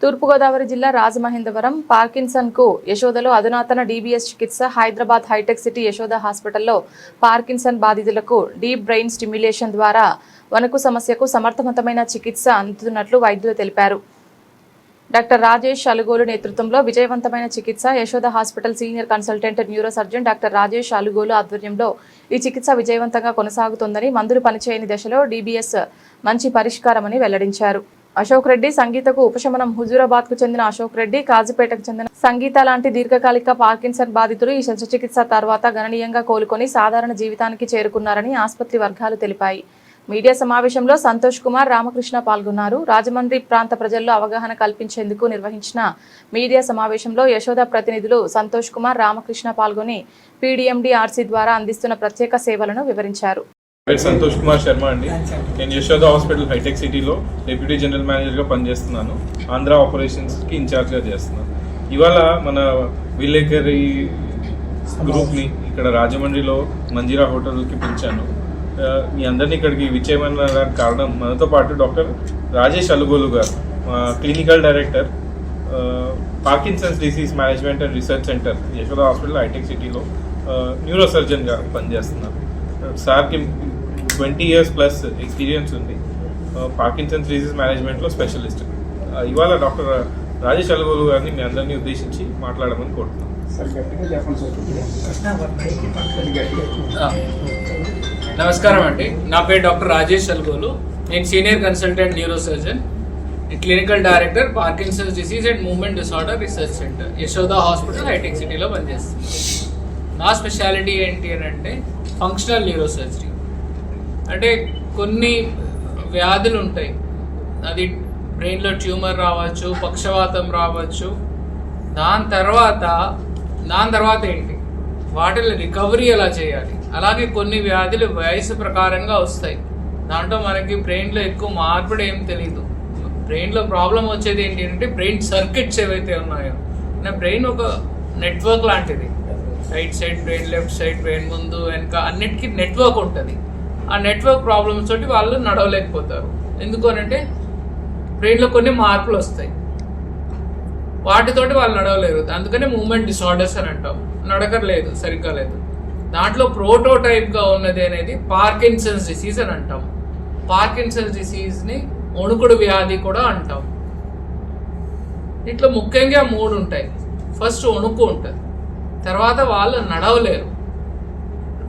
తూర్పుగోదావరి జిల్లా రాజమహేంద్రవరం పార్కిన్సన్కు యశోదలో అధునాతన డీబీఎస్ చికిత్స. హైదరాబాద్ హైటెక్ సిటీ యశోద హాస్పిటల్లో పార్కిన్సన్ బాధితులకు డీప్ బ్రెయిన్ స్టిమ్యులేషన్ ద్వారా వణుకు సమస్యకు సమర్థవంతమైన చికిత్స అందుతున్నట్లు వైద్యులు తెలిపారు. డాక్టర్ రాజేష్ అలుగోలు నేతృత్వంలో విజయవంతమైన చికిత్స. Yashoda hospital senior consultant neuro surgeon doctor Rajesh Alugolu ఆధ్వర్యంలో ఈ చికిత్స విజయవంతంగా కొనసాగుతోందని, మందులు పనిచేయని దశలో డీబీఎస్ మంచి పరిష్కారమని వెల్లడించారు. అశోక్ రెడ్డి సంగీతకు ఉపశమనం. హుజూరాబాద్ కు చెందిన అశోక్ రెడ్డి, కాజీపేటకు చెందిన సంగీత లాంటి దీర్ఘకాలిక పార్కిన్సన్ బాధితులు ఈ శస్త్రచికిత్స తర్వాత గణనీయంగా కోలుకొని సాధారణ జీవితానికి చేరుకున్నారని ఆసుపత్రి వర్గాలు తెలిపాయి. మీడియా సమావేశంలో సంతోష్ కుమార్, రామకృష్ణ పాల్గొన్నారు. రాజమండ్రి ప్రాంత ప్రజల్లో అవగాహన కల్పించేందుకు నిర్వహించిన మీడియా సమావేశంలో యశోద ప్రతినిధులు సంతోష్ కుమార్, రామకృష్ణ పాల్గొని పీడీఎండీఆర్సీ ద్వారా అందిస్తున్న ప్రత్యేక సేవలను వివరించారు. సంతోష్ కుమార్ శర్మ అండి. నేను యశోద హాస్పిటల్ హైటెక్ సిటీలో డిప్యూటీ జనరల్ మేనేజర్గా పనిచేస్తున్నాను. ఆంధ్ర ఆపరేషన్స్కి ఇన్ఛార్జ్గా చేస్తున్నాను. ఇవాళ మన విలేకరి గ్రూప్ని ఇక్కడ రాజమండ్రిలో మంజీరా హోటల్కి పిలిచాను. మీ అందరినీ ఇక్కడికి విచ్చేయమనడానికి కారణం, మనతో పాటు డాక్టర్ రాజేష్ అలుగోలు గారు, clinical director, Parkinson's disease management and research centre Yashoda hospital hi-tech సిటీలో న్యూరో సర్జన్గా పనిచేస్తున్నారు. సార్కి 20 years ప్లస్ ఎక్స్పీరియన్స్ ఉంది. పార్కిన్సన్స్ డిసీజ్ మేనేజ్మెంట్లో స్పెషలిస్ట్. ఇవాళ డాక్టర్ రాజేష్ అలుగోలు గారిని మీ అందరినీ ఉద్దేశించి మాట్లాడమని కోరుతున్నాను. నమస్కారం అండి. నా పేరు డాక్టర్ రాజేష్ అలుగోలు. నేను senior consultant neuro surgeon, clinical director, Parkinson's disease and movement disorder research centre Yashoda hospital hi-tech సిటీలో పనిచేస్తాను. నా స్పెషాలిటీ ఏంటి అని అంటే ఫంక్షనల్ న్యూరో సర్జరీ. అంటే కొన్ని వ్యాధులు ఉంటాయి, అది బ్రెయిన్లో ట్యూమర్ రావచ్చు, పక్షవాతం రావచ్చు. దాని తర్వాత ఏంటి, వాటిని రికవరీ ఎలా చేయాలి. అలాగే కొన్ని వ్యాధులు వయసు ప్రకారంగా వస్తాయి. దాంట్లో మనకి బ్రెయిన్లో ఎక్కువ మార్పుడు ఏం తెలీదు. బ్రెయిన్లో ప్రాబ్లం వచ్చేది ఏంటి అంటే బ్రెయిన్ సర్కిట్స్ ఏవైతే ఉన్నాయో, బ్రెయిన్ ఒక నెట్వర్క్ లాంటిది. Right side brain, left side brain, ముందు వెనక అన్నిటికీ నెట్వర్క్ ఉంటుంది. ఆ నెట్వర్క్ ప్రాబ్లమ్స్ తోటి వాళ్ళు నడవలేకపోతారు. ఎందుకు అనంటే బ్రెయిన్లో కొన్ని మార్పులు వస్తాయి, వాటితోటి వాళ్ళు నడవలేరు. అందుకనే మూవ్మెంట్ డిసార్డర్స్ అని అంటాం. నడకలేదు, సరిగ్గా లేదు. దాంట్లో ప్రోటోటైప్గా ఉన్నది అనేది పార్కిన్సన్స్ డిసీజ్ అని అంటాం. పార్కిన్సన్స్ డిసీజ్ని వణుకుడు వ్యాధి కూడా అంటాం. ఇట్లా ముఖ్యంగా 3 ఉంటాయి. ఫస్ట్ వణుకు ఉంటుంది, తర్వాత వాళ్ళు నడవలేరు,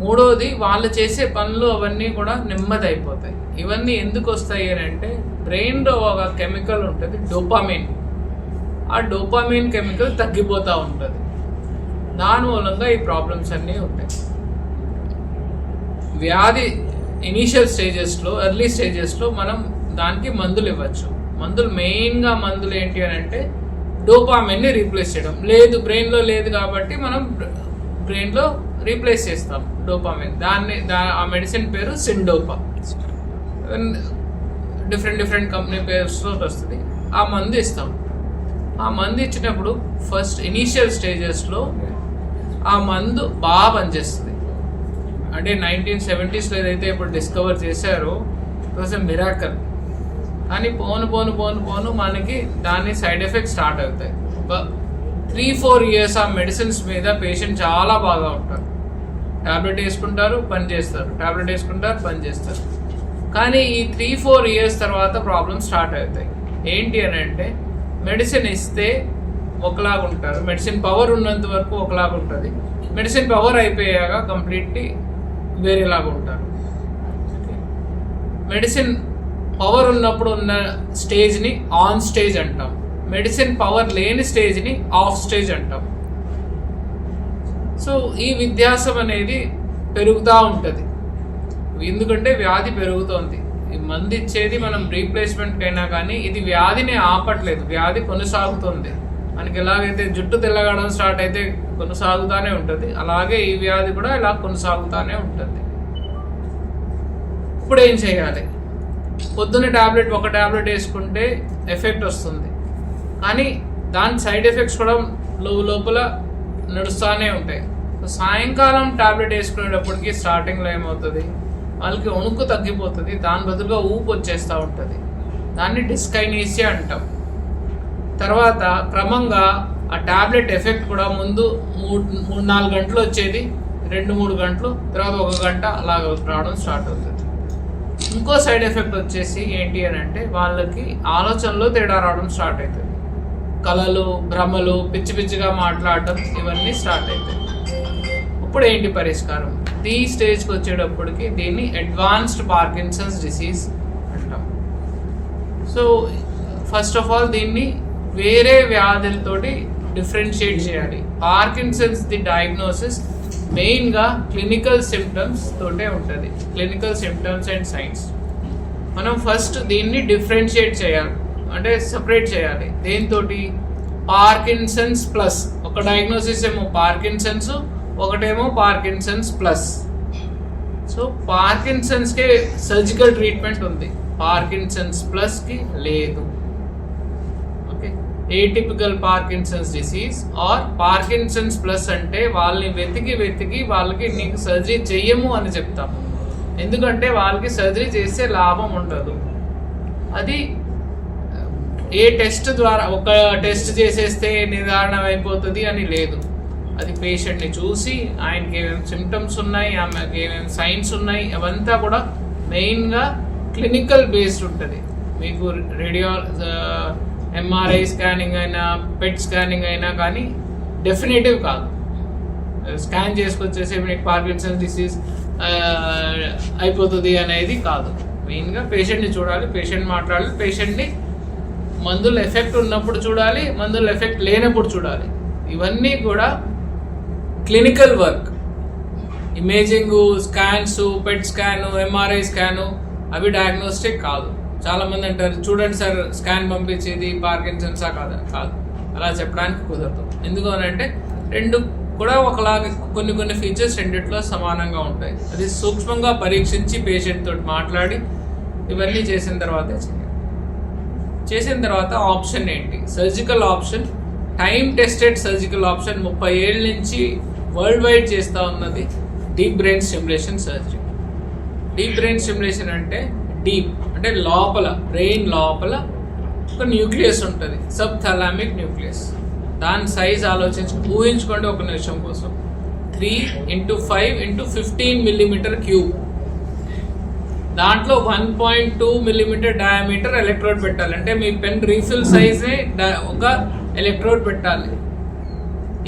మూడోది వాళ్ళు చేసే పనులు అవన్నీ కూడా నెమ్మది అయిపోతాయి. ఇవన్నీ ఎందుకు వస్తాయి అని అంటే బ్రెయిన్లో ఒక కెమికల్ ఉంటుంది డోపామిన్. ఆ డోపామిన్ కెమికల్ తగ్గిపోతూ ఉంటుంది. దాని మూలంగా ఈ ప్రాబ్లమ్స్ అన్నీ ఉంటాయి. వ్యాధి ఇనీషియల్ స్టేజెస్లో, ఎర్లీ స్టేజెస్లో మనం దానికి మందులు ఇవ్వచ్చు. మెయిన్గా మందులు ఏంటి అని అంటే డోపామిన్ని రీప్లేస్ చేయడం. లేదు, బ్రెయిన్లో లేదు కాబట్టి మనం బ్రెయిన్లో రీప్లేస్ చేస్తాం డోపామిన్. ఆ మెడిసిన్ పేరు సిండోపా. డిఫరెంట్ కంపెనీ పేర్స్తో వస్తుంది. ఆ మందు ఇస్తాం. ఆ మందు ఇచ్చినప్పుడు ఫస్ట్ ఇనీషియల్ స్టేజెస్లో ఆ మందు బాగా పనిచేస్తుంది. అంటే 1970s ఏదైతే ఇప్పుడు డిస్కవర్ చేశారో ఇట్ వాజ్ ఎ మిరాకల్. కానీ పోను మనకి దాని సైడ్ ఎఫెక్ట్స్ స్టార్ట్ అవుతాయి. 3-4 years ఆ మెడిసిన్స్ మీద పేషెంట్ చాలా బాగా ఉంటారు. ట్యాబ్లెట్ వేసుకుంటారు, పని చేస్తారు, ట్యాబ్లెట్ వేసుకుంటారు, పని చేస్తారు. కానీ ఈ 3-4 years తర్వాత ప్రాబ్లమ్స్ స్టార్ట్ అవుతాయి. ఏంటి అని అంటే మెడిసిన్ ఇస్తే ఒకలాగా ఉంటారు, మెడిసిన్ పవర్ ఉన్నంత వరకు ఒకలాగా ఉంటుంది, మెడిసిన్ పవర్ అయిపోయాక కంప్లీట్లీ వేరేలాగా ఉంటారు. మెడిసిన్ పవర్ ఉన్నప్పుడు ఉన్న స్టేజ్ని ఆన్ స్టేజ్ అంటాం. మెడిసిన్ పవర్ లేని స్టేజ్ని ఆఫ్ స్టేజ్ అంటాం. సో ఈ వ్యత్యాసం అనేది పెరుగుతూ ఉంటుంది. ఎందుకంటే వ్యాధి పెరుగుతోంది. ఈ మందు ఇచ్చేది మనం రీప్లేస్మెంట్కి అయినా కానీ ఇది వ్యాధిని ఆపట్లేదు, వ్యాధి కొనసాగుతుంది. మనకి ఎలాగైతే జుట్టు తెల్లగడం స్టార్ట్ అయితే కొనసాగుతూనే ఉంటుంది, అలాగే ఈ వ్యాధి కూడా ఇలా కొనసాగుతూనే ఉంటుంది. ఇప్పుడు ఏం చేయాలి? పొద్దున్న ఒక ట్యాబ్లెట్ వేసుకుంటే ఎఫెక్ట్ వస్తుంది, కానీ దాని సైడ్ ఎఫెక్ట్స్ కూడా లోపల నడుస్తూనే ఉంటాయి. సాయంకాలం ట్యాబ్లెట్ వేసుకునేటప్పటికి స్టార్టింగ్లో ఏమవుతుంది, వాళ్ళకి వణుకు తగ్గిపోతుంది, దాని బదులుగా ఊపు వచ్చేస్తూ ఉంటుంది. దాన్ని డిస్కైనీసియా అంటాం. తర్వాత క్రమంగా ఆ టాబ్లెట్ ఎఫెక్ట్ కూడా ముందు 3-4 గంటలు వచ్చేది, 2-3 గంటలు, తర్వాత 1 గంట అలా రావడం స్టార్ట్ అవుతుంది. ఇంకో సైడ్ ఎఫెక్ట్ వచ్చేసి ఏంటి అని అంటే వాళ్ళకి ఆలోచనలో తేడా రావడం స్టార్ట్ అవుతుంది. కళలు, భ్రమలు, పిచ్చి పిచ్చిగా మాట్లాడటం ఇవన్నీ స్టార్ట్ అవుతాయి. ఇప్పుడు ఏంటి పరిష్కారం? ఈ స్టేజ్కి వచ్చేటప్పటికి దీన్ని అడ్వాన్స్డ్ పార్కిన్సన్స్ డిసీజ్ అంటాం. సో ఫస్ట్ ఆఫ్ ఆల్ దీన్ని వేరే వ్యాధులతోటి డిఫరెన్షియేట్ చేయాలి. పార్కిన్సన్స్ ది డయాగ్నోసిస్ మెయిన్గా క్లినికల్ సిమ్టమ్స్ తోటే ఉంటుంది, క్లినికల్ సిమ్టమ్స్ అండ్ సైన్స్. మనం ఫస్ట్ దీన్ని డిఫరెన్షియేట్ చేయాలి, అంటే సపరేట్ చేయాలి. దేంతోటి? Parkinson's plus. ఒక డయాగ్నోసిస్ ఏమో పార్కిన్సన్స్, ఒకటేమో పార్కిన్సన్స్ ప్లస్. సో పార్కిన్సన్స్కే సర్జికల్ ట్రీట్మెంట్ ఉంది, పార్కిన్సన్స్ ప్లస్కి లేదు. Okay, atypical Parkinson's disease or Parkinson's plus అంటే వాళ్ళని వెతికి వాళ్ళకి నీకు సర్జరీ చెయ్యము అని చెప్తాం. ఎందుకంటే వాళ్ళకి సర్జరీ చేస్తే లాభం ఉండదు. అది ఏ టెస్ట్ ద్వారా, ఒక టెస్ట్ చేసేస్తే నిర్ధారణ అయిపోతుంది అని లేదు. అది పేషెంట్ని చూసి ఆయనకి ఏమేమి సిమ్టమ్స్ ఉన్నాయి, ఆమెకి ఏమేమి సైన్స్ ఉన్నాయి, అవంతా కూడా మెయిన్గా క్లినికల్ బేస్డ్ ఉంటుంది. మీకు ఎంఆర్ఐ స్కానింగ్ అయినా, పెట్ స్కానింగ్ అయినా కానీ డెఫినేటివ్ కాదు. స్కాన్ చేసుకొచ్చేసి మీకు పార్కిన్సన్స్ డిసీజ్ అయిపోతుంది అనేది కాదు. మెయిన్గా పేషెంట్ని చూడాలి, పేషెంట్ మాట్లాడాలి, పేషెంట్ని మందుల ఎఫెక్ట్ ఉన్నప్పుడు చూడాలి, మందుల ఎఫెక్ట్ లేనప్పుడు చూడాలి. ఇవన్నీ కూడా క్లినికల్ వర్క్. ఇమేజింగ్, స్కాన్స్, పెట్ స్కాను, ఎంఆర్ఐ స్కాను అవి డయాగ్నోస్టిక్ కాదు. చాలామంది అంటారు చూడండి సార్ స్కాన్ పంపించేది పార్కిన్సన్సా కాదా? కాదు, అలా చెప్పడానికి కుదరదు. ఎందుకు అని అంటే రెండు కూడా ఒకలాగా కొన్ని ఫీచర్స్ రెండిట్లో సమానంగా ఉంటాయి. అది సూక్ష్మంగా పరీక్షించి పేషెంట్ తోటి మాట్లాడి ఇవన్నీ చేసిన తర్వాతే చేసిన తర్వాత ఆప్షన్ ఏంటి? Surgical option, time tested surgical option 30 ఏళ్ళ నుంచి వరల్డ్ వైడ్ చేస్తూ ఉన్నది deep brain stimulation surgery. Deep brain stimulation అంటే డీప్ అంటే లోపల, బ్రెయిన్ లోపల ఒక న్యూక్లియస్ ఉంటుంది, సబ్ థాలామిక్ న్యూక్లియస్. దాని సైజ్ ఊహించుకోండి ఒక నిమిషం కోసం. 3x5x15 mm cube. దాంట్లో 1.2 mm డయామీటర్ ఎలక్ట్రోడ్ పెట్టాలి. అంటే మీ పెన్ రీఫిల్ సైజే ఒక ఎలక్ట్రోడ్ పెట్టాలి.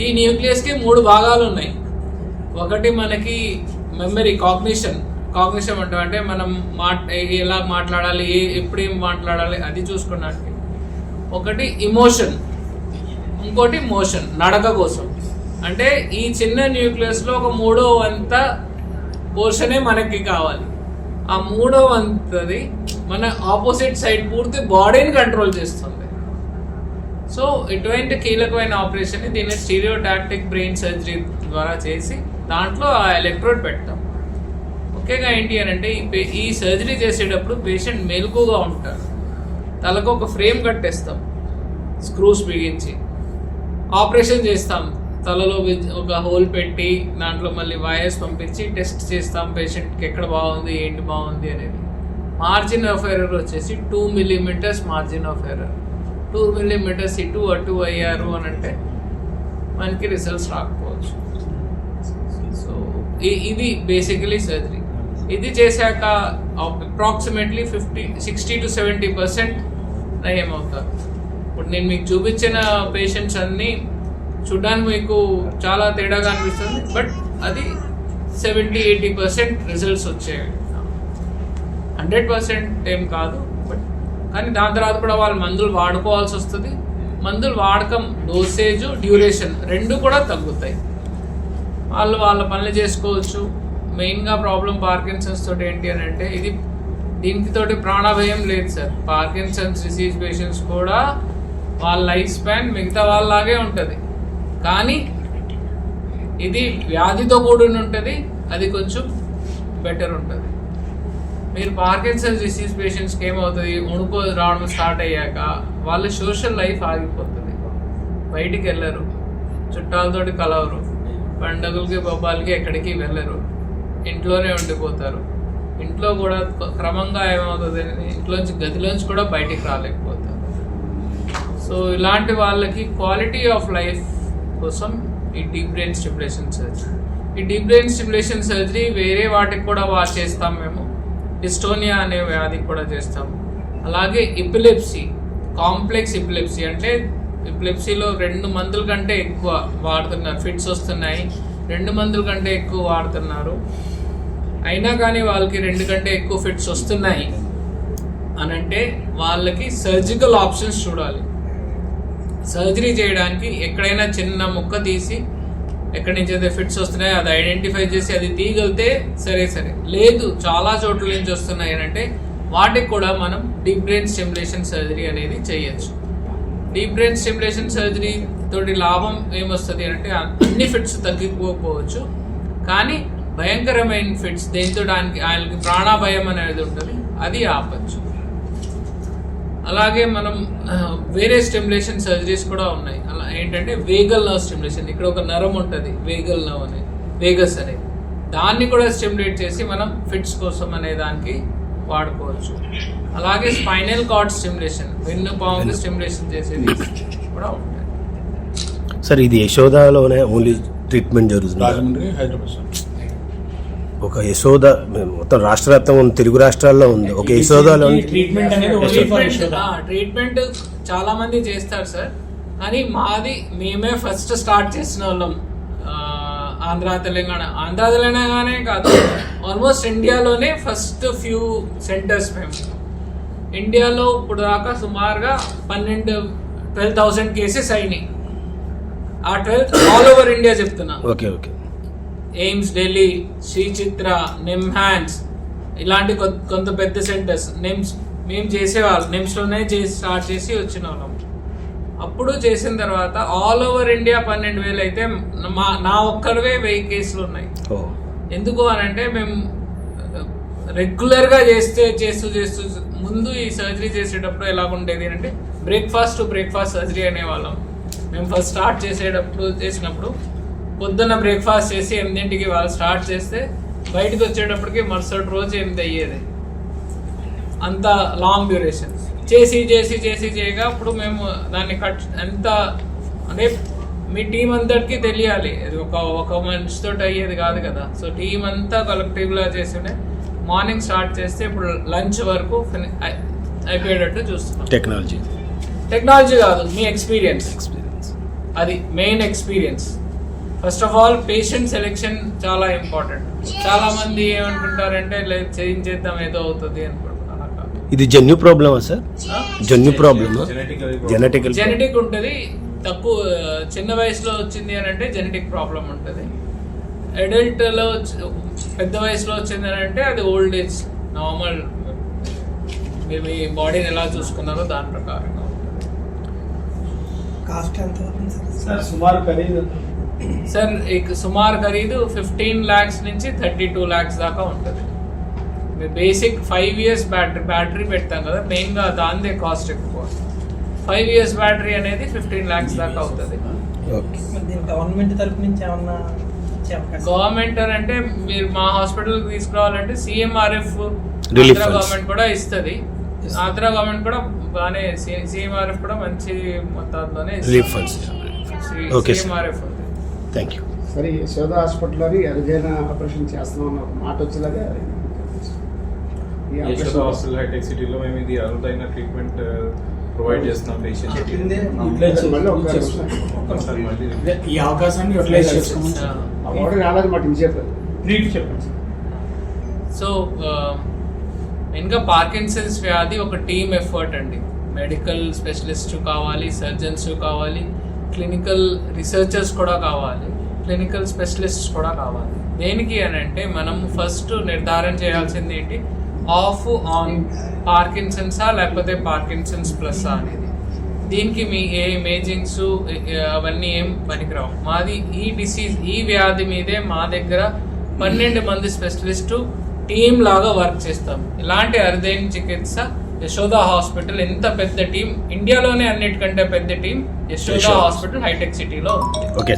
ఈ న్యూక్లియస్కి 3 భాగాలు ఉన్నాయి. ఒకటి మనకి మెమరీ, కాగ్నిషన్ అంటే మనం ఎలా మాట్లాడాలి, ఎప్పుడు ఏం మాట్లాడాలి అది చూసుకున్నట్టు. ఒకటి ఇమోషన్, ఇంకోటి మోషన్, నడక కోసం. అంటే ఈ చిన్న న్యూక్లియస్లో ఒక 3వ వంత పోర్షనే మనకి కావాలి. ఆ 3వ వంతది మన ఆపోజిట్ సైడ్ పూర్తి బాడీని కంట్రోల్ చేస్తుంది. సో ఇటువంటి కీలకమైన ఆపరేషన్ దీన్ని స్టీరియోటాక్టిక్ బ్రెయిన్ సర్జరీ ద్వారా చేసి దాంట్లో ఆ ఎలక్ట్రోడ్ పెడతాం. ముఖ్యంగా ఏంటి అని అంటే ఈ సర్జరీ చేసేటప్పుడు పేషెంట్ మెలకుగా ఉంటారు. తలకు ఒక ఫ్రేమ్ కట్టేస్తాం, స్క్రూస్ బిగించి ఆపరేషన్ చేస్తాం. తలలో ఒక హోల్ పెట్టి దాంట్లో మళ్ళీ వైర్స్ పంపించి టెస్ట్ చేస్తాం పేషెంట్కి ఎక్కడ బాగుంది, ఏంటి బాగుంది అనేది. మార్జిన్ ఆఫ్ ఎర్రర్ వచ్చేసి 2 mm margin of error. 2 mm ఇటు అటు అయ్యారు అని అంటే మనకి రిజల్ట్స్ రాకపోవచ్చు. సో ఇది బేసికలీ సర్జరీ. ఇది చేశాక అప్రాక్సిమేట్లీ 60 to 70% నయం అవుతారు. ఇప్పుడు నేను మీకు చూపించిన పేషెంట్స్ అన్నీ చూడడానికి మీకు చాలా తేడాగా అనిపిస్తుంది, బట్ అది 70-80% రిజల్ట్స్ వచ్చేవి. 100% ఏం కాదు, బట్ కానీ దాని తర్వాత కూడా వాళ్ళు మందులు వాడుకోవాల్సి వస్తుంది. మందులు వాడకం, డోసేజ్, డ్యూరేషన్ 2 కూడా తగ్గుతాయి. వాళ్ళు వాళ్ళ పనులు చేసుకోవచ్చు. మెయిన్గా ప్రాబ్లం పార్కిన్సన్స్ తోటి ఏంటి అని అంటే దీనికి తోటి ప్రాణభయం లేదు సార్. పార్కిన్సన్స్ డిసీజ్ పేషెంట్స్ కూడా వాళ్ళ లైఫ్ స్పాన్ మిగతా వాళ్ళలాగే ఉంటుంది, కానీ ఇది వ్యాధితో కూడిన ఉంటుంది, అది కొంచెం బెటర్ ఉంటుంది. మీరు పార్కిన్సన్స్ డిసీజ్ పేషెంట్స్కి ఏమవుతుంది, వణుకు రావడం స్టార్ట్ అయ్యాక వాళ్ళ సోషల్ లైఫ్ ఆగిపోతుంది. బయటికి వెళ్ళరు, చుట్టాలతోటి కలవరు, పండగలకి పబ్బాలకి ఎక్కడికి వెళ్ళరు, ఇంట్లోనే ఉండిపోతారు. ఇంట్లో కూడా క్రమంగా ఏమవుతుంది, గదిలోంచి కూడా బయటికి రాలేకపోతారు. సో సో ఇలాంటి వాళ్ళకి క్వాలిటీ ఆఫ్ లైఫ్ కోసం ఈ డీప్ బ్రెయిన్ స్టిమ్యులేషన్ సర్జరీ. ఈ డీప్ బ్రెయిన్ స్టిమ్యులేషన్ సర్జరీ వేరే వాటికి కూడా చేస్తాం మేము. డిస్టోనియా అనే వ్యాధికి కూడా చేస్తాము. అలాగే ఎపిలెప్సీ, కాంప్లెక్స్ ఎపిలెప్సీ అంటే ఎపిలెప్సీలో 2 మందుల కంటే ఎక్కువ వాడుతున్నారు, ఫిట్స్ వస్తున్నాయి, 2 మందుల కంటే ఎక్కువ వాడుతున్నారు, అయినా కానీ వాళ్ళకి 2 కంటే ఎక్కువ ఫిట్స్ వస్తున్నాయి అని అంటే వాళ్ళకి సర్జికల్ ఆప్షన్స్ చూడాలి. సర్జరీ చేయడానికి ఎక్కడైనా చిన్న ముక్క తీసి ఎక్కడి నుంచి అయితే ఫిట్స్ వస్తున్నాయో అది ఐడెంటిఫై చేసి అది తీయగలితే సరే, లేదు చాలా చోట్ల నుంచి వస్తున్నాయి అని అంటే వాటికి కూడా మనం డీప్ బ్రెయిన్ స్టిమ్యులేషన్ సర్జరీ అనేది చేయొచ్చు. డీప్ బ్రెయిన్ స్టిమ్యులేషన్ సర్జరీ తోటి లాభం ఏమొస్తుంది అంటే అన్ని ఫిట్స్ తగ్గిపోవచ్చు, కానీ భయంకరమైన ఫిట్స్ దేంతో ఆయనకి ప్రాణాభయం అనేది ఉంటుంది, అది ఆపచ్చు. అలాగే మనం వేరే స్టిమ్యులేషన్ సర్జరీస్ కూడా ఉన్నాయి. అలా ఏంటంటే వేగల్ నర్వ్ స్టిమ్యులేషన్, ఇక్కడ ఒక నరం ఉంటుంది వేగల్ నర్వ్ అనేది, వేగస్ అనేది, దాన్ని కూడా స్టిమ్యులేట్ చేసి మనం ఫిట్స్ కోసం అనే దానికి వాడుకోవచ్చు. అలాగే స్పైనల్ కార్డ్ స్టిమ్యులేషన్, వెన్నుపాముకి స్టిమ్యులేషన్ చేసేది కూడా ఉంటాయి. సార్ ఇది యశోదాలోనే ఓన్లీ ట్రీట్మెంట్ జరుగుతుంది? రాజమండ్రి, హైదరాబాద్. ఒక యశోద మొత్తం రాష్ట్ర వ్యాప్తంగా ఉన్న తెలుగు రాష్ట్రాల్లో ఉంది. ఒక యశోదాలో ట్రీట్మెంట్ అనేది ట్రీట్మెంట్ చాలా మంది చేస్తారు సార్, కానీ మేమే ఫస్ట్ స్టార్ట్ చేసిన వాళ్ళం. ఆంధ్ర తెలంగాణనే కాదు, ఆల్మోస్ట్ ఇండియాలోనే ఫస్ట్ ఫ్యూ సెంటర్స్ మేము. ఇండియాలో ఇప్పుడు దాకా సుమారుగా 12,000 కేసెస్ అయినాయి. ఆ 12 ఆల్ ఓవర్ ఇండియా చెప్తున్నా. ఓకే. ఎయిమ్స్ ఢిల్లీ, శ్రీ చిత్ర, నిమ్హాన్స్ ఇలాంటి కొంత పెద్ద సెంటర్స్ మేము చేసేవాళ్ళం. నిమ్స్లోనే స్టార్ట్ చేసి వచ్చిన వాళ్ళం. అప్పుడు చేసిన తర్వాత ఆల్ ఓవర్ ఇండియా 12,000 అయితే నా ఒక్కరివే 1000 కేసులు ఉన్నాయి. ఎందుకు అని అంటే మేము రెగ్యులర్గా చేస్తూ ముందు ఈ సర్జరీ చేసేటప్పుడు ఎలాగుండేది అంటే బ్రేక్ఫాస్ట్ టు బ్రేక్ఫాస్ట్ సర్జరీ అనేవాళ్ళం. మేము ఫస్ట్ స్టార్ట్ చేసినప్పుడు పొద్దున్న బ్రేక్ఫాస్ట్ చేసి 8కి వాళ్ళు స్టార్ట్ చేస్తే బయటకు వచ్చేటప్పటికి మరుసటి రోజు 8 అయ్యేది. అంత లాంగ్ డ్యూరేషన్ చేసి చేయగా అప్పుడు మేము దాన్ని ఎంత అంటే మీ టీం అంతటికి తెలియాలి, అది ఒక మనిషితో అయ్యేది కాదు కదా. సో టీం అంతా కలెక్టివ్గా చేస్తుండే మార్నింగ్ స్టార్ట్ చేస్తే ఇప్పుడు లంచ్ వరకు అయిపోయేటట్టు చూస్తున్నాం. టెక్నాలజీ కాదు, మీ ఎక్స్పీరియన్స్, అది main experience. First of all patient selection చాలా ఇంపార్టెంట్. చాలా మంది ఏమనుకుంటారంటే చేయించేద్దాం ఏదో అవుతుంది అనుకుంటున్నారు. ఇది జన్యు ప్రాబ్లమా సార్? జన్యు ప్రాబ్లమా? జెనెటిక్ ఉంటుంది. తక్కువ చిన్న వయసులో వచ్చింది అని అంటే జెనెటిక్ ప్రాబ్లం ఉంటుంది. అడల్ట్లో పెద్ద వయసులో వచ్చింది అని అంటే అది ఓల్డ్ ఏజ్, నార్మల్ మీరు మీ బాడీని ఎలా చూసుకున్నారో దాని ప్రకారంగా ఉంటుంది. కాస్ట్ ఎంత సార్ సుమారు ఖరీదు? సార్ సుమారు ఖరీదు 15 lakhs నుంచి 32 lakhs దాకా ఉంటుంది. బేసిక్ 5 years బ్యాటరీ పెడతాం కదా, మెయిన్గా దానిదే కాస్ట్ ఎక్కువ. 5 years బ్యాటరీ అనేది 15 lakhs దాకా అవుతుంది. గవర్నమెంట్ తరఫు నుంచి ఏమన్నా గవర్నమెంట్ అని అంటే మీరు మా హాస్పిటల్కి తీసుకురావాలంటే CMRF గవర్నమెంట్ కూడా ఇస్తుంది. ఆంధ్ర గవర్నమెంట్ కూడా బాగానే CMRF కూడా మంచి మొత్తంలోనే CMRF ఉంది. Thank you. సరే, యశోద హాస్పిటల్లోని అరుదైన ఆపరేషన్ చేస్తున్నాం ఒక మాట వచ్చేలాగా యశోద హాస్పిటల్ హైటెక్ సిటీలో మేము ఇది అరుదైన ట్రీట్మెంట్ ప్రొవైడ్ చేస్తున్నాం పేషెంట్. ఈ అవకాశాన్ని యూటిలైజ్ చేసుకోమని రాలేదు మాట చెప్పండి. సో మెయిన్గా పార్కిన్సన్స్ వ్యాధి ఒక టీమ్ ఎఫర్ట్ అండి. మెడికల్ స్పెషలిస్ట్ కావాలి, సర్జన్స్ కావాలి, క్లినికల్ రీసెర్చర్స్ కూడా కావాలి, క్లినికల్ స్పెషలిస్ట్స్ కూడా కావాలి. దేనికి అని అంటే మనం ఫస్ట్ నిర్ధారణ చేయాల్సింది ఏంటి, ఆఫ్ ఆన్ పార్కిన్సన్సా లేకపోతే పార్కిన్సన్స్ ప్లస్ అనేది. దీనికి మీ ఏ ఇమేజింగ్స్ అవన్నీ ఏం పనికిరావు. మాది ఈ వ్యాధి మీదే మా దగ్గర 12 మంది స్పెషలిస్టు టీమ్ లాగా వర్క్ చేస్తాం. ఇలాంటి అరుదైన చికిత్స యశోద హాస్పిటల్ ఎంత పెద్ద టీం, ఇండియాలోనే అన్నిటికంటే పెద్ద టీం యశోద హాస్పిటల్ హైటెక్ సిటీలో ఉంది. ఓకే.